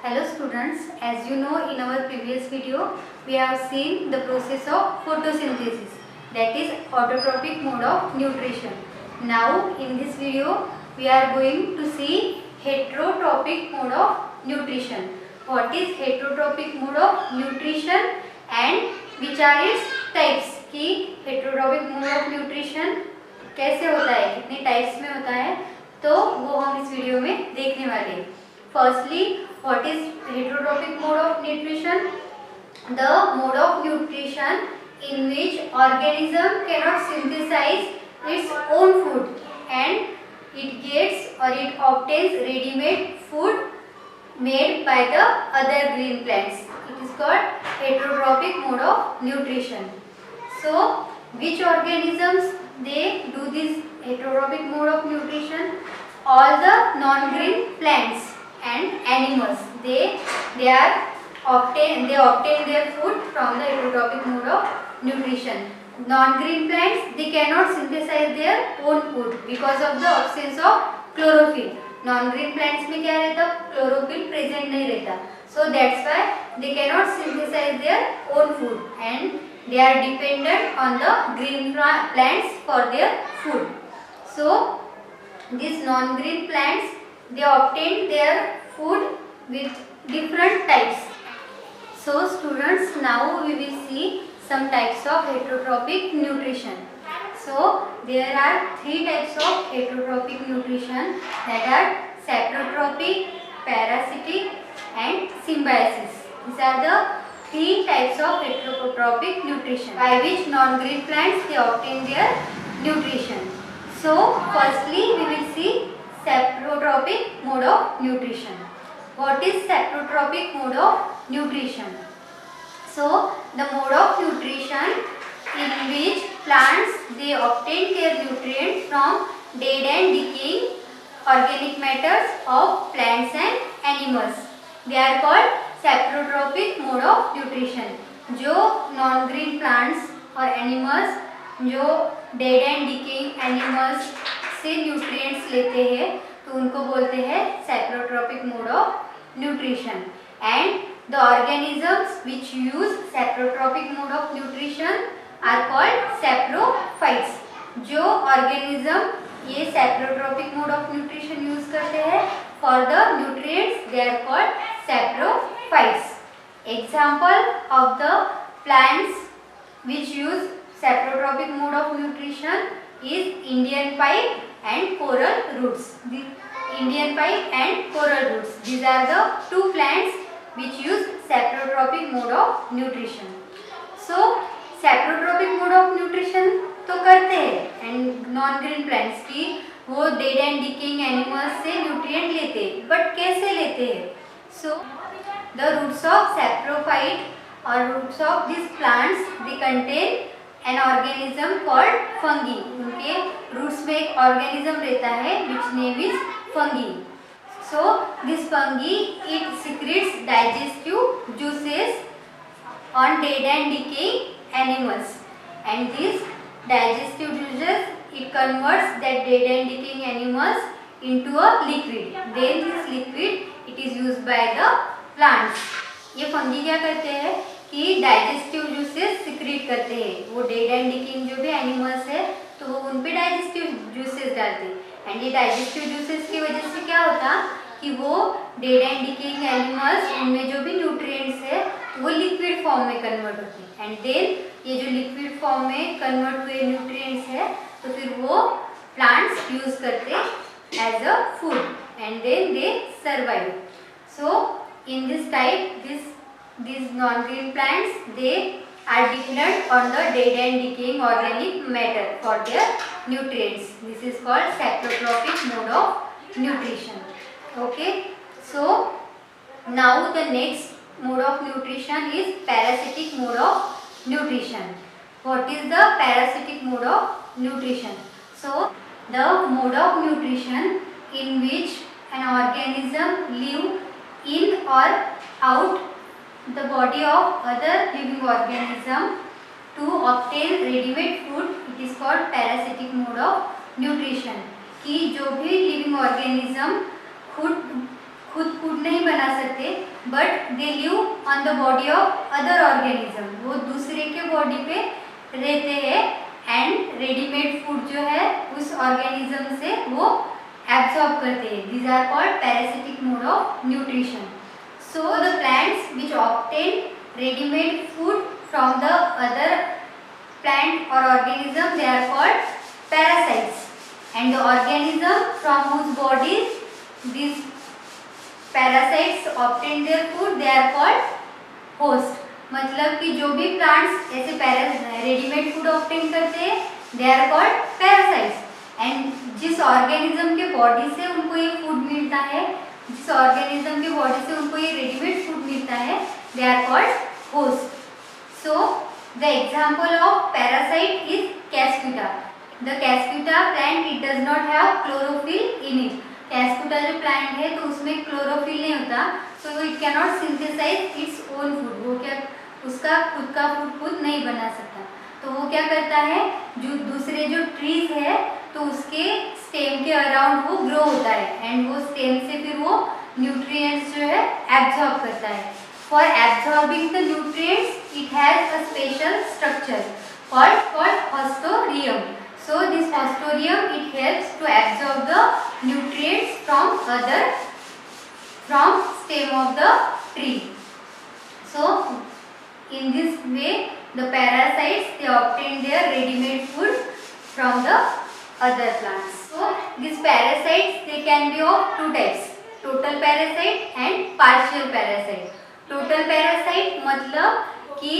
Hello students, as you know in our previous video we have seen the process of photosynthesis, that is autotrophic mode of nutrition. Now in this video we are going to see heterotrophic mode of nutrition. What is heterotrophic mode of nutrition and which are its types? कि heterotrophic mode of nutrition कैसे होता है, कितने types में होता है, तो वो हम इस वीडियो में देखने वाले हैं. Firstly, what is heterotrophic mode of nutrition? The mode of nutrition in which organism cannot synthesize its own food and it gets or it obtains ready-made food made by the other green plants. It is called heterotrophic mode of nutrition. So, which organisms they do this heterotrophic mode of nutrition? All the non-green plants and animals, they obtain their food from the heterotrophic mode of nutrition. Non-green plants, they cannot synthesize their own food because of the absence of chlorophyll. Non-green plants में क्या रहता, chlorophyll present नहीं रहता, so that's why they cannot synthesize their own food and they are dependent on the green plants for their food. So these non-green plants, they obtain their food with different types. So students, now we will see some types of heterotrophic nutrition. So there are three types of heterotrophic nutrition, that are saprotrophic, parasitic and symbiosis. These are the three types of heterotrophic nutrition by which non-green plants they obtain their nutrition. So firstly we will see saprotrophic mode of nutrition. What is saprotrophic mode of nutrition? So the mode of nutrition in which plants they obtain their nutrients from dead and decaying organic matters of plants and animals. They are called saprotrophic mode of nutrition. जो non-green plants और animals जो dead and decaying animals से nutrients लेते हैं तो उनको बोलते हैं saprotrophic mode of nutrition. And the organisms which use saprotrophic mode of nutrition are called saprophytes. जो organism ये saprotrophic mode of nutrition use करते हैं for the nutrients, they are called saprophytes. Example of the plants which use saprotrophic mode of nutrition is Indian pipe and coral roots. The Indian pipe and coral roots, these are the two plants which use saprotrophic mode of nutrition. So saprotrophic mode of nutrition तो करते हैं and non-green plants की वो dead and decaying animals से nutrient लेते हैं, but कैसे लेते हैं? So the roots of saprophyte or roots of these plants they contain an organism called fungi. उनके roots में एक organism रहता है which name is fungi. So this fungi it secretes digestive juices on dead and decaying animals, and these digestive juices it converts that dead and decaying animals into a liquid. Then this liquid it is used by the plants. ये fungi क्या करते हैं कि digestive juices secrete करते हैं. वो dead and decaying जो भी एनिमल्स है तो वो उन पे डाइजेस्टिव जूसेस डालते हैं, एंड ये डाइजेस्टिव जूसेस की वजह से क्या होता कि वो डेड एंड डिकेइंग एनिमल्स उनमें जो भी न्यूट्रिएंट्स है वो लिक्विड फॉर्म में कन्वर्ट होते हैं, एंड देन ये जो लिक्विड फॉर्म में कन्वर्ट हुए न्यूट्रिएंट्स है तो फिर वो प्लांट्स यूज करते as a food and then they survive. So in this type these non-green plants they are dependent on the dead and decaying organic matter for their nutrients. This is called saprotrophic mode of nutrition. Okay, so now the next mode of nutrition is parasitic mode of nutrition. What is the parasitic mode of nutrition? So the mode of nutrition in which an organism live in or out the body of other living organism to obtain ready-made food, it is called parasitic mode of nutrition. कि जो भी living organism खुद खुद food नहीं बना सकते, but they live on the body of other organism, वो दूसरे के बॉडी पे रहते हैं एंड रेडीमेड फूड जो है उस ऑर्गेनिज्म से वो एब्जॉर्ब करते हैं. These are called parasitic mode of nutrition. So the plants which obtain readymade food from the other plant or organism, they are called parasites, and the organism from whose bodies these parasites obtain their food, they are called host. मतलब कि जो भी plants ऐसे readymade food obtain करते हैं, they are called parasites, and जिस organism के body से उनको ये फूड मिलता है, जिस ऑर्गेनिज्म के बॉडी से उनको ये रेडीमेड फूड मिलता है, they are called host. So the example of parasite is Cascuta. The Cascuta plant, it does not have chlorophyll in it. Cascuta जो plant है तो उसमें chlorophyll नहीं होता, so it cannot synthesize its own food. वो क्या उसका खुद का फूड खुद नहीं बना सकता. तो वो क्या करता है, जो दूसरे जो ट्रीज है तो उसके स्टेम के अराउंड वो ग्रो होता है एंड वो स्टेम से फिर वो न्यूट्रिएंट्स जो है एब्जॉर्ब करता है. For absorbing the nutrients, it has a special structure called hostorium. So this hostorium, it helps to absorb the nutrients from stem of the tree. So in this way, the parasites, they obtain their ready-made food from the other plants. So these parasites, they can be of two types: total parasite and partial parasite. Total parasite मतलब कि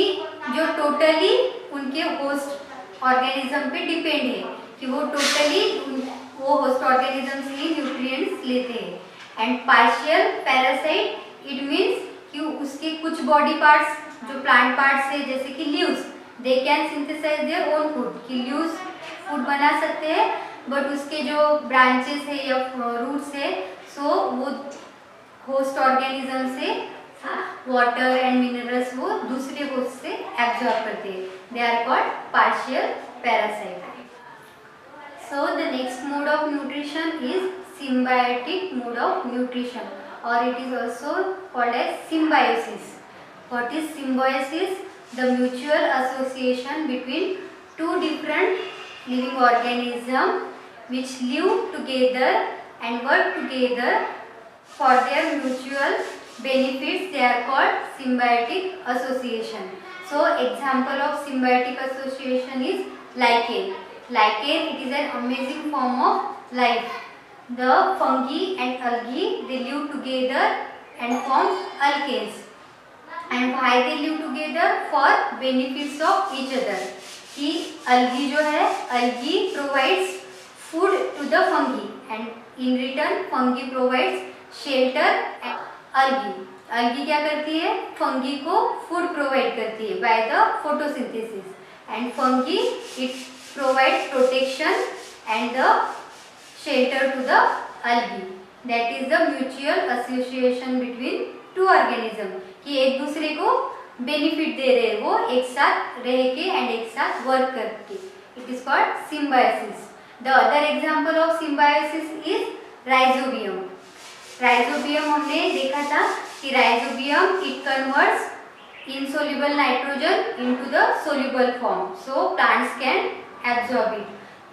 जो totally उनके host organism पे depend है, कि वो totally वो host organism से ही न्यूट्रिएंट्स लेते हैं. And partial parasite, it means कि उसके कुछ बॉडी पार्ट्स जो प्लांट पार्ट्स है जैसे कि leaves, they can synthesise their own food, कि लीव्स फूड बना सकते हैं, बट उसके जो ब्रांचेस है या रूट्स है, सो वो होस्ट ऑर्गेनिज्म से वाटर एंड मिनरल्स वो दूसरे होस्ट से एब्जॉर्ब करते हैं. They are called partial parasite. So the next mode of nutrition is symbiotic mode of nutrition, or it is also called as symbiosis. What is symbiosis? The mutual association between two different living organisms which live together and work together for their mutual benefits. They are called symbiotic association. So example of symbiotic association is lichen. Lichen, it is an amazing form of life. The fungi and algae, they live together and form alkanes. And why they live together? For benefits of each other. कि algae जो है, algae provides food to the fungi and in return fungi provides shelter and algae. Algae क्या करती है? fungi को food provide करती है by the photosynthesis, and fungi it provides protection and the shelter to the algae. That is the mutual association between two organisms. कि एक दूसरे को बेनिफिट दे रहे हैं वो एक साथ रह के एंड एक साथ वर्क करके. It is called symbiosis. The other example of symbiosis is rhizobium. Rhizobium हमने देखा था कि rhizobium it converts insoluble nitrogen into the soluble form, so plants can absorb it.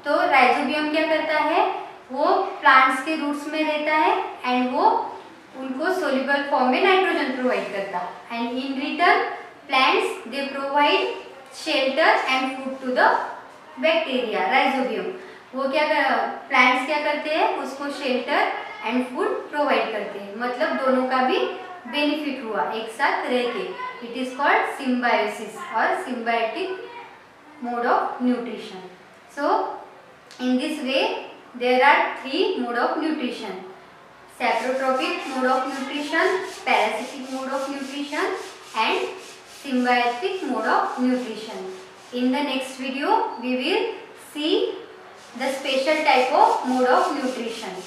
तो राइजोबियम क्या करता है? वो प्लांट्स के रूट्स में रहता है एंड वो उनको सोल्यूबल फॉर्म में नाइट्रोजन प्रोवाइड करता है. And in return plants they provide shelter and food to the bacteria. Rhizobium वो प्लांट्स क्या करते हैं? उसको शेल्टर एंड फूड प्रोवाइड करते हैं. मतलब दोनों का भी बेनिफिट हुआ एक साथ रह के. इट इज कॉल्ड सिम्बायोसिस और symbiotic mode of nutrition. So in this way there are three mode of nutrition: saprotropic mode of nutrition, parasitic mode of nutrition and symbiotic mode of nutrition. In the next video we will see the special type of mode of nutrition.